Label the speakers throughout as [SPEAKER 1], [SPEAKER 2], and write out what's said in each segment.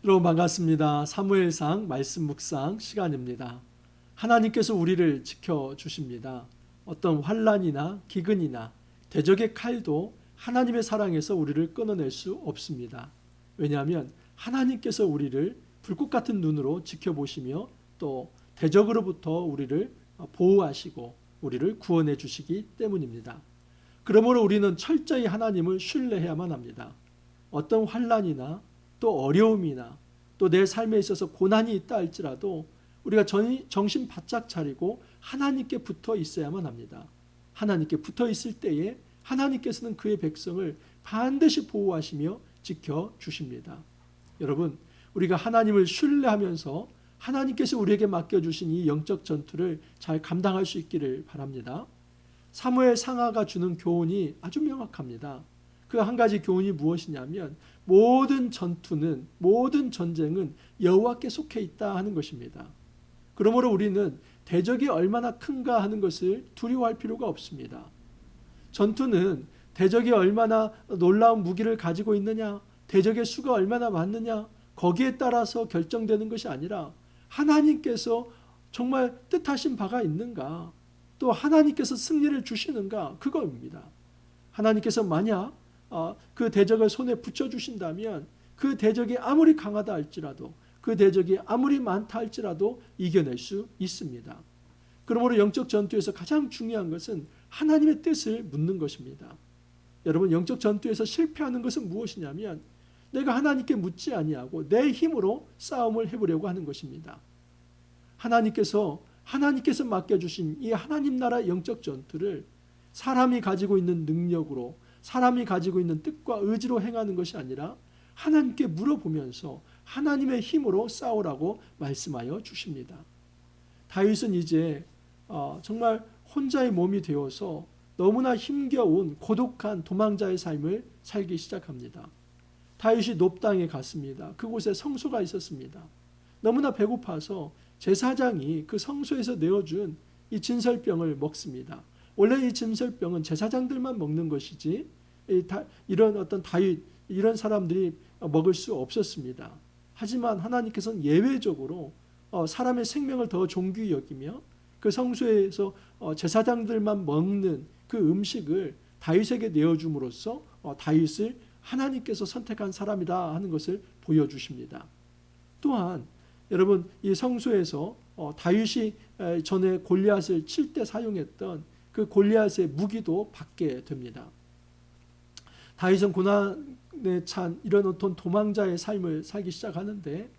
[SPEAKER 1] 여러분 반갑습니다. 사무엘상 말씀 묵상 시간입니다. 하나님께서 우리를 지켜주십니다. 어떤 환난이나 기근이나 대적의 칼도 하나님의 사랑에서 우리를 끊어낼 수 없습니다. 왜냐하면 하나님께서 우리를 불꽃 같은 눈으로 지켜보시며 또 대적으로부터 우리를 보호하시고 우리를 구원해 주시기 때문입니다. 그러므로 우리는 철저히 하나님을 신뢰해야만 합니다. 어떤 환난이나 또 어려움이나 또 내 삶에 있어서 고난이 있다 할지라도 우리가 정신 바짝 차리고 하나님께 붙어 있어야만 합니다. 하나님께 붙어 있을 때에 하나님께서는 그의 백성을 반드시 보호하시며 지켜주십니다. 여러분, 우리가 하나님을 신뢰하면서 하나님께서 우리에게 맡겨주신 이 영적 전투를 잘 감당할 수 있기를 바랍니다. 사무엘 상하가 주는 교훈이 아주 명확합니다. 그 한 가지 교훈이 무엇이냐면 모든 전투는, 모든 전쟁은 여호와께 속해 있다 하는 것입니다. 그러므로 우리는 대적이 얼마나 큰가 하는 것을 두려워할 필요가 없습니다. 전투는 대적이 얼마나 놀라운 무기를 가지고 있느냐, 대적의 수가 얼마나 많느냐, 거기에 따라서 결정되는 것이 아니라 하나님께서 정말 뜻하신 바가 있는가, 또 하나님께서 승리를 주시는가, 그거입니다. 하나님께서 만약 그 대적을 손에 붙여주신다면 그 대적이 아무리 강하다 할지라도, 그 대적이 아무리 많다 할지라도 이겨낼 수 있습니다. 그러므로 영적 전투에서 가장 중요한 것은 하나님의 뜻을 묻는 것입니다. 여러분, 영적 전투에서 실패하는 것은 무엇이냐면 내가 하나님께 묻지 아니하고 내 힘으로 싸움을 해보려고 하는 것입니다. 하나님께서 맡겨주신 이 하나님 나라의 영적 전투를 사람이 가지고 있는 능력으로, 사람이 가지고 있는 뜻과 의지로 행하는 것이 아니라 하나님께 물어보면서 하나님의 힘으로 싸우라고 말씀하여 주십니다. 다윗은 이제 정말 혼자의 몸이 되어서 너무나 힘겨운 고독한 도망자의 삶을 살기 시작합니다. 다윗이 놉 땅에 갔습니다. 그곳에 성소가 있었습니다. 너무나 배고파서 제사장이 그 성소에서 내어준 이 진설병을 먹습니다. 원래 이 진설병은 제사장들만 먹는 것이지 이런 어떤 다윗 이런 사람들이 먹을 수 없었습니다. 하지만 하나님께서는 예외적으로 사람의 생명을 더 존귀히 여기며 그 성소에서 제사장들만 먹는 그 음식을 다윗에게 내어줌으로써 다윗을 하나님께서 선택한 사람이다 하는 것을 보여주십니다. 또한 여러분, 이 성소에서 다윗이 전에 골리앗을 칠 때 사용했던 그 골리앗의 무기도 받게 됩니다. 다윗은 고난에 찬 이런 어떤 도망자의 삶을 살기 시작하는데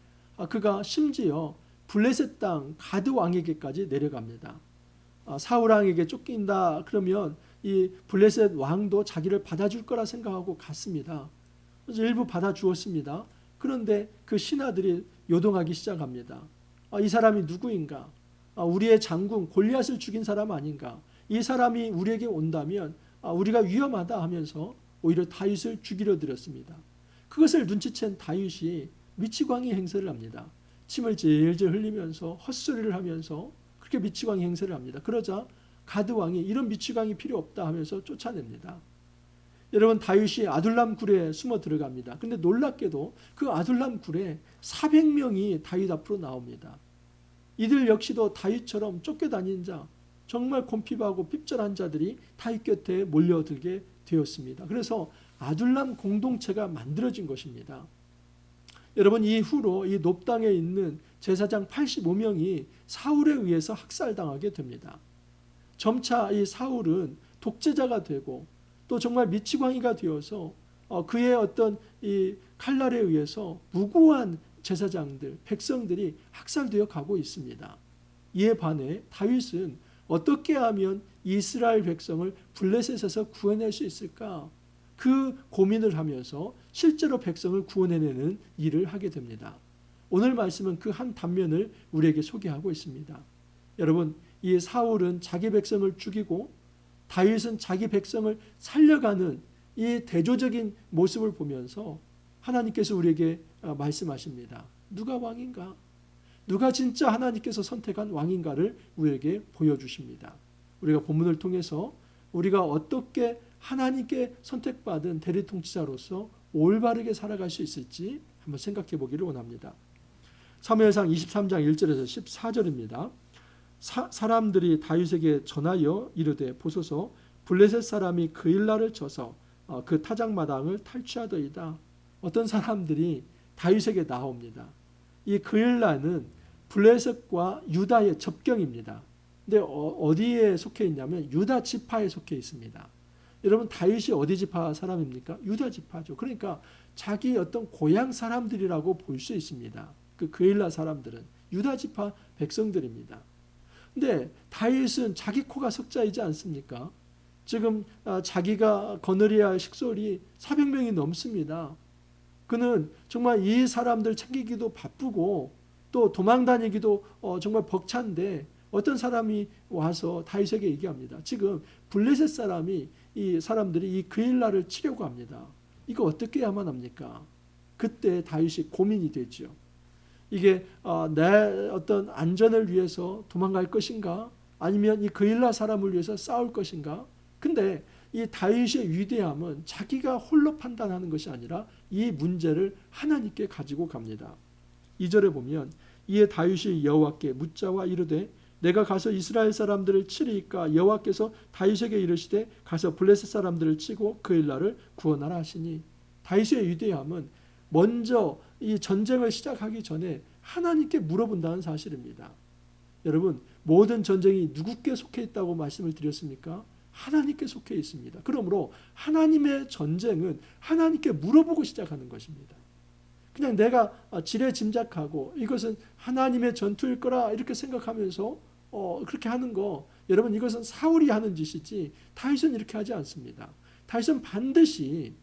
[SPEAKER 1] 그가 심지어 블레셋 땅 가드 왕에게까지 내려갑니다. 사울 왕에게 쫓긴다 그러면 이 블레셋 왕도 자기를 받아줄 거라 생각하고 갔습니다. 그래서 일부 받아주었습니다. 그런데 그 신하들이 요동하기 시작합니다. 이 사람이 누구인가? 우리의 장군 골리앗을 죽인 사람 아닌가? 이 사람이 우리에게 온다면 우리가 위험하다 하면서 오히려 다윗을 죽이려 들였습니다. 그것을 눈치챈 다윗이 미치광이 행세를 합니다. 침을 질질 흘리면서 헛소리를 하면서 그렇게 미치광이 행세를 합니다. 그러자 가드 왕이 이런 미치광이 필요 없다 하면서 쫓아냅니다. 여러분, 다윗이 아둘람 굴에 숨어 들어갑니다. 근데 놀랍게도 그 아둘람 굴에 400명이 다윗 앞으로 나옵니다. 이들 역시도 다윗처럼 쫓겨다닌 자, 정말 곤핍하고 핍절한 자들이 다윗 곁에 몰려들게 되었습니다. 그래서 아둘람 공동체가 만들어진 것입니다. 여러분, 이후로 이 놉 땅에 있는 제사장 85명이 사울에 의해서 학살당하게 됩니다. 점차 이 사울은 독재자가 되고 또 정말 미치광이가 되어서 그의 어떤 이 칼날에 의해서 무고한 제사장들, 백성들이 학살되어 가고 있습니다. 이에 반해 다윗은 어떻게 하면 이스라엘 백성을 블레셋에서 구해낼 수 있을까? 그 고민을 하면서 실제로 백성을 구원해내는 일을 하게 됩니다. 오늘 말씀은 그 한 단면을 우리에게 소개하고 있습니다. 여러분, 이 사울은 자기 백성을 죽이고 다윗은 자기 백성을 살려가는 이 대조적인 모습을 보면서 하나님께서 우리에게 말씀하십니다. 누가 왕인가? 누가 진짜 하나님께서 선택한 왕인가를 우리에게 보여주십니다. 우리가 본문을 통해서 우리가 어떻게 하나님께 선택받은 대리통치자로서 올바르게 살아갈 수 있을지 한번 생각해 보기를 원합니다. 사무엘상 23장 1절에서 14절입니다. 사람들이 다윗에게 전하여 이르되 보소서 블레셋 사람이 그일라를 쳐서 그 타작마당을 탈취하더이다. 어떤 사람들이 다윗에게 나옵니다. 이 그일라는 블레셋과 유다의 접경입니다. 근데 어디에 속해 있냐면 유다 지파에 속해 있습니다. 여러분 다윗이 어디 지파 사람입니까? 유다 지파죠. 그러니까 자기 어떤 고향 사람들이라고 볼 수 있습니다. 그 그일라 사람들은 유다 지파 백성들입니다. 근데 다윗은 자기 코가 석자이지 않습니까? 지금 자기가 거느려야 할 식솔이 400명이 넘습니다. 그는 정말 이 사람들 챙기기도 바쁘고 또 도망 다니기도 정말 벅찬데 어떤 사람이 와서 다윗에게 얘기합니다. 지금 블레셋 사람이 이 사람들이 이 그일라를 치려고 합니다. 이거 어떻게 해야만 합니까? 그때 다윗이 고민이 되죠. 이게 내 어떤 안전을 위해서 도망갈 것인가? 아니면 이 그일라 사람을 위해서 싸울 것인가? 근데 이 다윗의 위대함은 자기가 홀로 판단하는 것이 아니라 이 문제를 하나님께 가지고 갑니다. 2절에 보면 이에 다윗이 여호와께 묻자와 이르되 내가 가서 이스라엘 사람들을 치리이까 여호와께서 다윗에게 이르시되 가서 블레셋 사람들을 치고 그일라를 구원하라 하시니 다윗의 위대함은 먼저 이 전쟁을 시작하기 전에 하나님께 물어본다는 사실입니다. 여러분 모든 전쟁이 누구께 속해 있다고 말씀을 드렸습니까? 하나님께 속해 있습니다. 그러므로 하나님의 전쟁은 하나님께 물어보고 시작하는 것입니다. 그냥 내가 지레 짐작하고 이것은 하나님의 전투일 거라 이렇게 생각하면서 그렇게 하는 거 여러분 이것은 사울이 하는 짓이지 다윗은 이렇게 하지 않습니다. 다윗은 반드시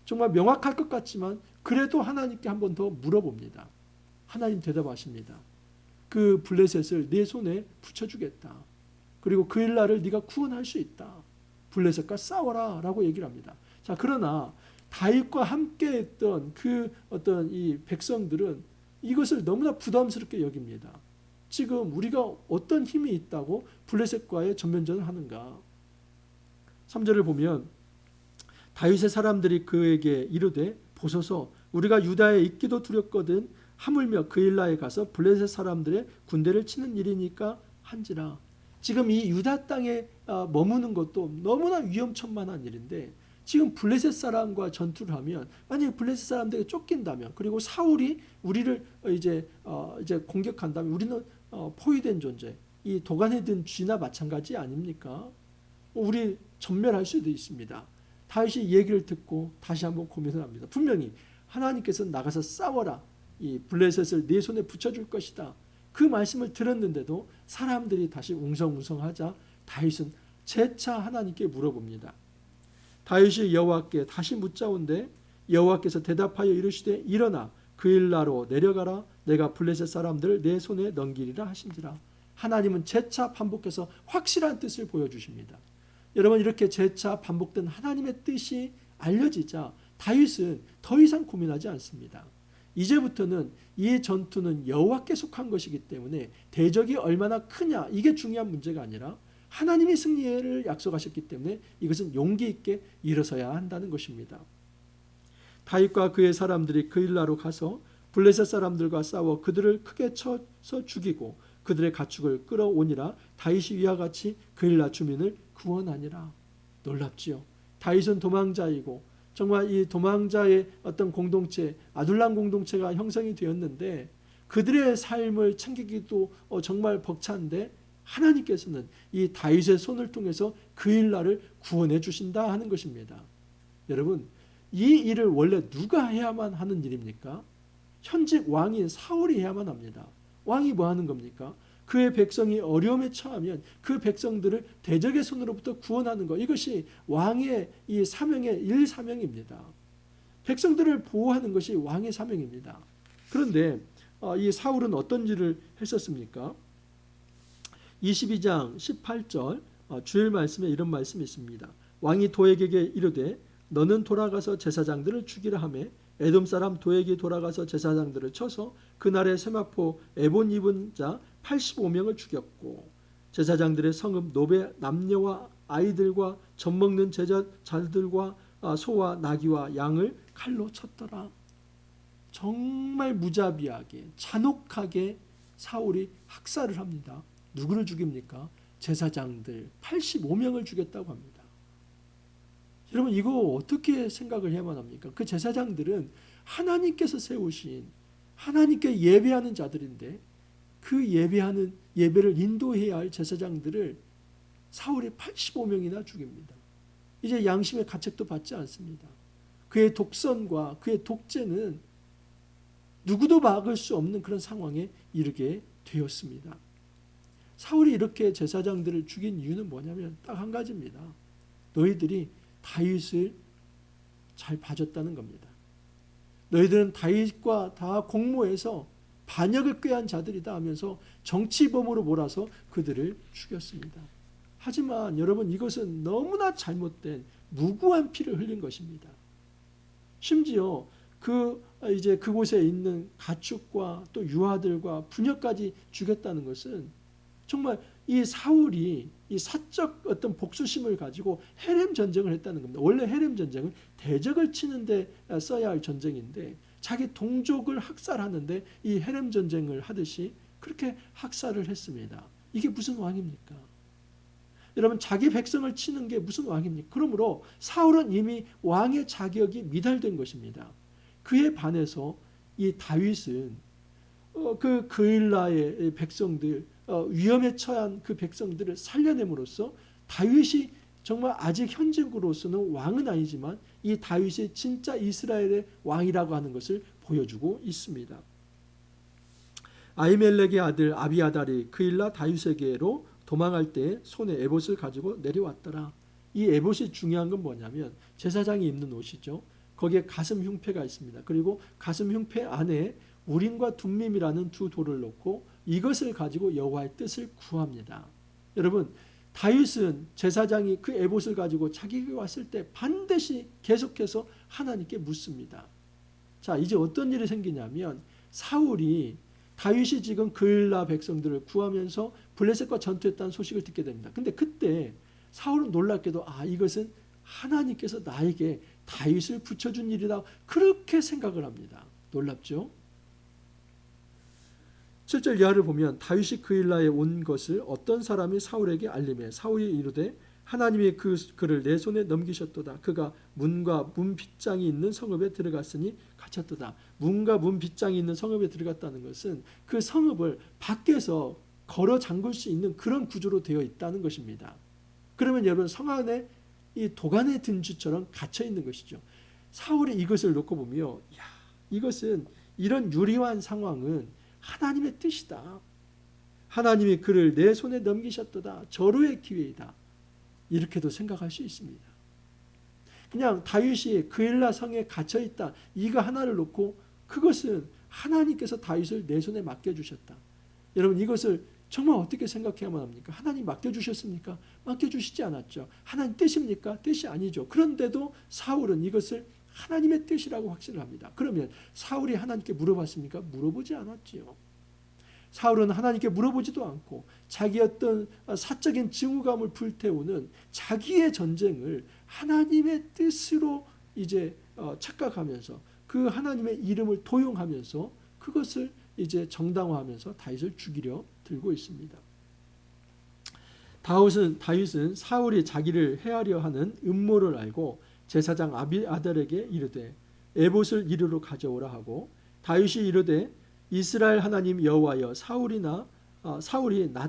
[SPEAKER 1] 정말 명확할 것 같지만 그래도 하나님께 한 번 더 물어봅니다. 하나님 대답하십니다. 그 블레셋을 네 손에 붙여주겠다. 그리고 그일라를 네가 구원할 수 있다. 블레셋과 싸워라 라고 얘기를 합니다. 자, 그러나 다윗과 함께 했던 그 어떤 이 백성들은 이것을 너무나 부담스럽게 여깁니다. 지금 우리가 어떤 힘이 있다고 블레셋과의 전면전을 하는가? 3절을 보면 다윗의 사람들이 그에게 이르되 보소서 우리가 유다에 있기도 두렵거든 하물며 그일라에 가서 블레셋 사람들의 군대를 치는 일이니까 한지라. 지금 이 유다 땅에 머무는 것도 너무나 위험천만한 일인데 지금 블레셋 사람과 전투를 하면 만약에 블레셋 사람들에게 쫓긴다면 그리고 사울이 우리를 이제 공격한다면 우리는 포위된 존재, 이 도간에 든 쥐나 마찬가지 아닙니까? 우리 전멸할 수도 있습니다. 다윗이 얘기를 듣고 다시 한번 고민을 합니다. 분명히 하나님께서 나가서 싸워라. 이 블레셋을 네 손에 붙여줄 것이다. 그 말씀을 들었는데도 사람들이 다시 웅성웅성하자 다윗은 재차 하나님께 물어봅니다. 다윗이 여호와께 다시 묻자온데 여호와께서 대답하여 이르시되 일어나 그일라로 내려가라. 내가 블레셋 사람들을 내 손에 넘기리라 하신지라. 하나님은 재차 반복해서 확실한 뜻을 보여주십니다. 여러분 이렇게 재차 반복된 하나님의 뜻이 알려지자 다윗은 더 이상 고민하지 않습니다. 이제부터는 이 전투는 여호와께 속한 것이기 때문에 대적이 얼마나 크냐 이게 중요한 문제가 아니라 하나님이 승리를 약속하셨기 때문에 이것은 용기 있게 일어서야 한다는 것입니다. 다윗과 그의 사람들이 그일라로 가서 블레셋 사람들과 싸워 그들을 크게 쳐서 죽이고 그들의 가축을 끌어오니라. 다윗이 위와 같이 그일라 주민을 구원하니라. 놀랍지요. 다윗은 도망자이고 정말 이 도망자의 어떤 공동체, 아둘람 공동체가 형성이 되었는데 그들의 삶을 챙기기도 정말 벅찬데 하나님께서는 이 다윗의 손을 통해서 그일라를 구원해 주신다 하는 것입니다. 여러분 이 일을 원래 누가 해야만 하는 일입니까? 현직 왕인 사울이 해야만 합니다. 왕이 뭐 하는 겁니까? 그의 백성이 어려움에 처하면 그 백성들을 대적의 손으로부터 구원하는 것, 이것이 왕의 이 사명의 일사명입니다. 백성들을 보호하는 것이 왕의 사명입니다. 그런데 이 사울은 어떤 일을 했었습니까? 22장 18절 주일 말씀에 이런 말씀이 있습니다. 왕이 도액에게 이르되 너는 돌아가서 제사장들을 죽이라 하매 에돔 사람 도액이 돌아가서 제사장들을 쳐서 그날의 세마포 에본 입은 자 85명을 죽였고 제사장들의 성읍 노베 남녀와 아이들과 젖먹는 제자들과 소와 나귀와 양을 칼로 쳤더라. 정말 무자비하게 잔혹하게 사울이 학살을 합니다. 누구를 죽입니까? 제사장들 85명을 죽였다고 합니다. 여러분 이거 어떻게 생각을 해야만 합니까? 그 제사장들은 하나님께서 세우신 하나님께 예배하는 자들인데 그 예배를 인도해야 할 제사장들을 사울이 85명이나 죽입니다. 이제 양심의 가책도 받지 않습니다. 그의 독선과 그의 독재는 누구도 막을 수 없는 그런 상황에 이르게 되었습니다. 사울이 이렇게 제사장들을 죽인 이유는 뭐냐면 딱 한 가지입니다. 너희들이 다윗을 잘 봐줬다는 겁니다. 너희들은 다윗과 다 공모해서 반역을 꾀한 자들이다 하면서 정치범으로 몰아서 그들을 죽였습니다. 하지만 여러분 이것은 너무나 잘못된 무고한 피를 흘린 것입니다. 심지어 그곳에 있는 가축과 또 유아들과 부녀까지 죽였다는 것은 정말 이 사울이 이 사적 어떤 복수심을 가지고 헤렘 전쟁을 했다는 겁니다. 원래 헤렘 전쟁은 대적을 치는데 써야 할 전쟁인데 자기 동족을 학살하는데 이 헤렘 전쟁을 하듯이 그렇게 학살을 했습니다. 이게 무슨 왕입니까? 여러분 자기 백성을 치는 게 무슨 왕입니까? 그러므로 사울은 이미 왕의 자격이 미달된 것입니다. 그에 반해서 이 다윗은 그 그일라의 백성들 위험에 처한 그 백성들을 살려냄으로써 다윗이 정말 아직 현직으로서는 왕은 아니지만 이 다윗이 진짜 이스라엘의 왕이라고 하는 것을 보여주고 있습니다. 아히멜렉의 아들 아비아달이 그일라 다윗에게로 도망할 때 손에 에봇을 가지고 내려왔더라. 이 에봇이 중요한 건 뭐냐면 제사장이 입는 옷이죠. 거기에 가슴 흉패가 있습니다. 그리고 가슴 흉패 안에 우림과 둠밈이라는 두 돌을 놓고 이것을 가지고 여호와의 뜻을 구합니다. 여러분 다윗은 제사장이 그 에봇을 가지고 자기에게 왔을 때 반드시 계속해서 하나님께 묻습니다. 자 이제 어떤 일이 생기냐면 사울이 다윗이 지금 그일라 백성들을 구하면서 블레셋과 전투했다는 소식을 듣게 됩니다. 근데 그때 사울은 놀랍게도 이것은 하나님께서 나에게 다윗을 붙여준 일이다 그렇게 생각을 합니다. 놀랍죠? 7절 이하를 보면 다윗이 그일라에 온 것을 어떤 사람이 사울에게 알림해 사울이 이르되 하나님이 그를 내 손에 넘기셨도다. 그가 문과 문 빗장이 있는 성읍에 들어갔으니 갇혔도다. 문과 문 빗장이 있는 성읍에 들어갔다는 것은 그 성읍을 밖에서 걸어 잠글 수 있는 그런 구조로 되어 있다는 것입니다. 그러면 여러분 성 안에 이 도간에 든 쥐처럼 갇혀 있는 것이죠. 사울이 이것을 놓고 보며 이것은 이런 유리한 상황은 하나님의 뜻이다. 하나님이 그를 내 손에 넘기셨도다. 절호의 기회이다. 이렇게도 생각할 수 있습니다. 그냥 다윗이 그일라 성에 갇혀 있다. 이거 하나를 놓고 그것은 하나님께서 다윗을 내 손에 맡겨주셨다. 여러분 이것을 정말 어떻게 생각해야만 합니까? 하나님 맡겨주셨습니까? 맡겨주시지 않았죠. 하나님 뜻입니까? 뜻이 아니죠. 그런데도 사울은 이것을 하나님의 뜻이라고 확신을 합니다. 그러면 사울이 하나님께 물어봤습니까? 물어보지 않았지요. 사울은 하나님께 물어보지도 않고 자기 어떤 사적인 증오감을 불태우는 자기의 전쟁을 하나님의 뜻으로 이제 착각하면서 그 하나님의 이름을 도용하면서 그것을 이제 정당화하면서 다윗을 죽이려 들고 있습니다. 다윗은 사울이 자기를 해하려 하는 음모를 알고 제사장 아비아달에게 이르되 에봇을 이리로 가져오라 하고 다윗이 이르되 이스라엘 하나님 여호와여 사울이 나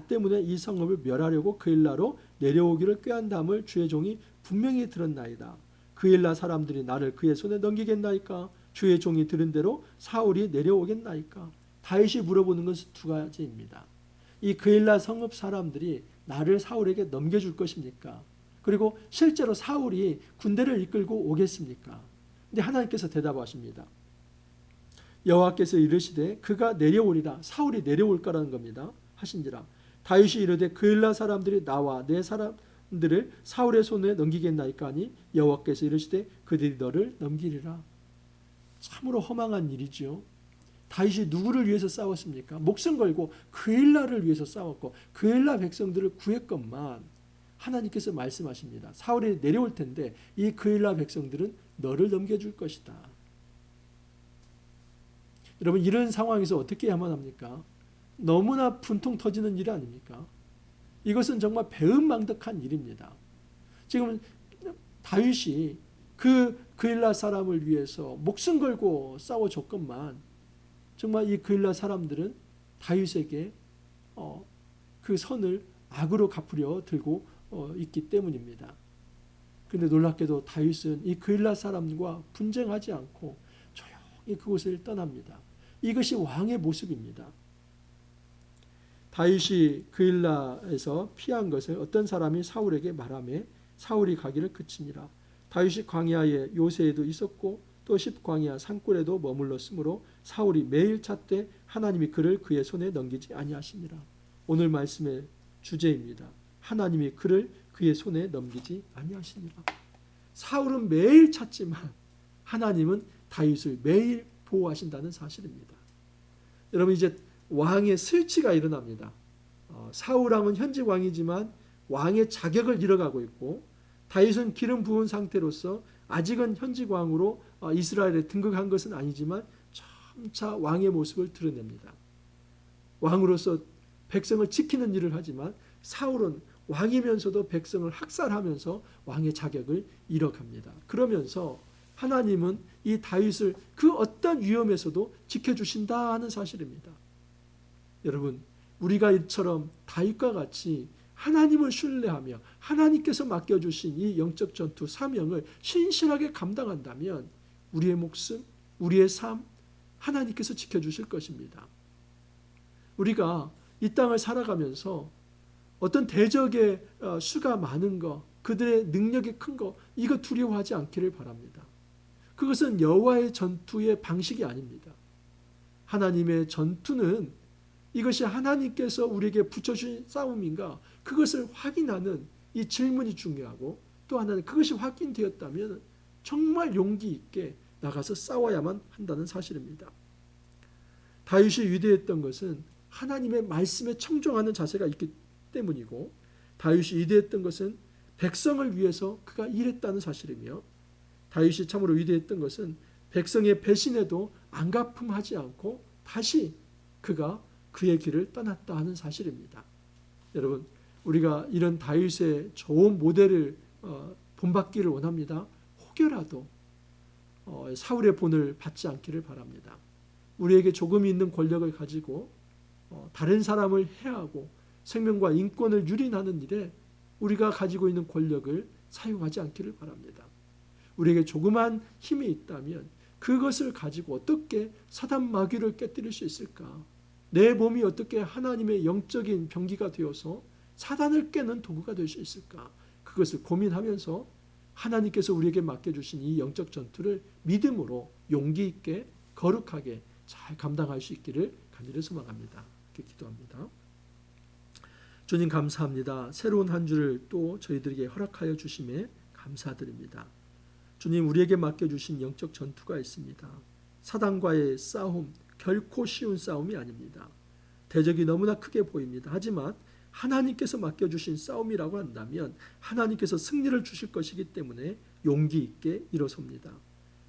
[SPEAKER 1] 때문에 이 성읍을 멸하려고 그일라로 내려오기를 꾀한다함을 주의 종이 분명히 들었나이다. 그일라 사람들이 나를 그의 손에 넘기겠나이까? 주의 종이 들은 대로 사울이 내려오겠나이까? 다윗이 물어보는 것은 두 가지입니다. 이 그일라 성읍 사람들이 나를 사울에게 넘겨줄 것입니까? 그리고 실제로 사울이 군대를 이끌고 오겠습니까? 근데 하나님께서 대답하십니다. 여호와께서 이르시되 그가 내려오리라. 사울이 내려올 거라는 겁니다. 하신지라 다윗이 이르되 그일라 사람들이 나와 내 사람들을 사울의 손에 넘기겠나이까 하니 여호와께서 이르시되 그들이 너를 넘기리라. 참으로 허망한 일이죠. 다윗이 누구를 위해서 싸웠습니까? 목숨 걸고 그일라를 위해서 싸웠고 그일라 백성들을 구했건만 하나님께서 말씀하십니다. 사울이 내려올 텐데 이 그일라 백성들은 너를 넘겨줄 것이다. 여러분, 이런 상황에서 어떻게 해야만 합니까? 너무나 분통 터지는 일 아닙니까? 이것은 정말 배은망덕한 일입니다. 지금 다윗이 그 그일라 사람을 위해서 목숨 걸고 싸워줬건만 정말 이 그일라 사람들은 다윗에게 그 선을 악으로 갚으려 들고 있기 때문입니다. 그런데 놀랍게도 다윗은 이 그일라 사람과 분쟁하지 않고 조용히 그곳을 떠납니다. 이것이 왕의 모습입니다. 다윗이 그일라에서 피한 것을 어떤 사람이 사울에게 말하매 사울이 가기를 그치니라. 다윗이 광야에 요새에도 있었고 또 십광야 산골에도 머물렀으므로 사울이 매일 찾되 하나님이 그를 그의 손에 넘기지 아니하시니라. 오늘 말씀의 주제입니다. 하나님이 그를 그의 손에 넘기지 아니하시니라. 사울은 매일 찾지만 하나님은 다윗을 매일 보호하신다는 사실입니다. 여러분, 이제 왕의 스위치가 일어납니다. 사울 왕은 현직 왕이지만 왕의 자격을 잃어가고 있고 다윗은 기름 부은 상태로서 아직은 현직 왕으로 이스라엘에 등극한 것은 아니지만 점차 왕의 모습을 드러냅니다. 왕으로서 백성을 지키는 일을 하지만 사울은 왕이면서도 백성을 학살하면서 왕의 자격을 잃어갑니다. 그러면서 하나님은 이 다윗을 그 어떤 위험에서도 지켜주신다 하는 사실입니다. 여러분, 우리가 이처럼 다윗과 같이 하나님을 신뢰하며 하나님께서 맡겨주신 이 영적 전투 사명을 신실하게 감당한다면 우리의 목숨, 우리의 삶 하나님께서 지켜주실 것입니다. 우리가 이 땅을 살아가면서 어떤 대적의 수가 많은 것, 그들의 능력이 큰 것, 이거 두려워하지 않기를 바랍니다. 그것은 여호와의 전투의 방식이 아닙니다. 하나님의 전투는 이것이 하나님께서 우리에게 붙여주신 싸움인가, 그것을 확인하는 이 질문이 중요하고, 또 하나는 그것이 확인되었다면 정말 용기 있게 나가서 싸워야만 한다는 사실입니다. 다윗이 위대했던 것은 하나님의 말씀에 청종하는 자세가 있기 때문이고, 다윗이 위대했던 것은 백성을 위해서 그가 일했다는 사실이며, 다윗이 참으로 위대했던 것은 백성의 배신에도 안갚음하지 않고 다시 그가 그의 길을 떠났다 하는 사실입니다. 여러분, 우리가 이런 다윗의 좋은 모델을 본받기를 원합니다. 혹여라도 사울의 본을 받지 않기를 바랍니다. 우리에게 조금 있는 권력을 가지고 다른 사람을 해하고 생명과 인권을 유린하는 일에 우리가 가지고 있는 권력을 사용하지 않기를 바랍니다. 우리에게 조그만 힘이 있다면 그것을 가지고 어떻게 사단 마귀를 깨뜨릴 수 있을까? 내 몸이 어떻게 하나님의 영적인 병기가 되어서 사단을 깨는 도구가 될 수 있을까? 그것을 고민하면서 하나님께서 우리에게 맡겨주신 이 영적 전투를 믿음으로 용기 있게 거룩하게 잘 감당할 수 있기를 간절히 소망합니다. 이렇게 기도합니다. 주님, 감사합니다. 새로운 한 주를 또 저희들에게 허락하여 주심에 감사드립니다. 주님, 우리에게 맡겨주신 영적 전투가 있습니다. 사단과의 싸움, 결코 쉬운 싸움이 아닙니다. 대적이 너무나 크게 보입니다. 하지만 하나님께서 맡겨주신 싸움이라고 한다면 하나님께서 승리를 주실 것이기 때문에 용기 있게 일어섭니다.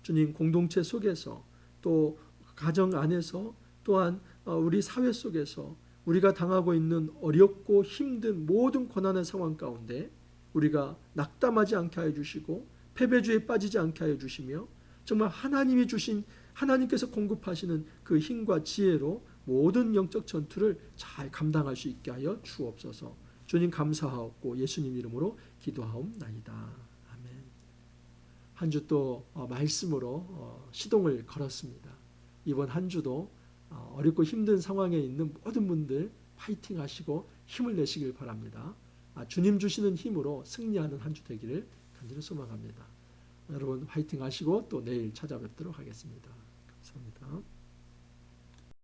[SPEAKER 1] 주님, 공동체 속에서 또 가정 안에서 또한 우리 사회 속에서 우리가 당하고 있는 어렵고 힘든 모든 고난의 상황 가운데 우리가 낙담하지 않게 하여 주시고 패배주의에 빠지지 않게 하여 주시며 정말 하나님이 주신 하나님께서 공급하시는 그 힘과 지혜로 모든 영적 전투를 잘 감당할 수 있게 하여 주옵소서. 주님, 감사하옵고 예수님 이름으로 기도하옵나이다. 아멘. 한 주 또 말씀으로 시동을 걸었습니다. 이번 한 주도 어렵고 힘든 상황에 있는 모든 분들 파이팅 하시고 힘을 내시길 바랍니다. 주님 주시는 힘으로 승리하는 한 주 되기를 간절히 소망합니다. 여러분 파이팅 하시고 또 내일 찾아뵙도록 하겠습니다. 감사합니다.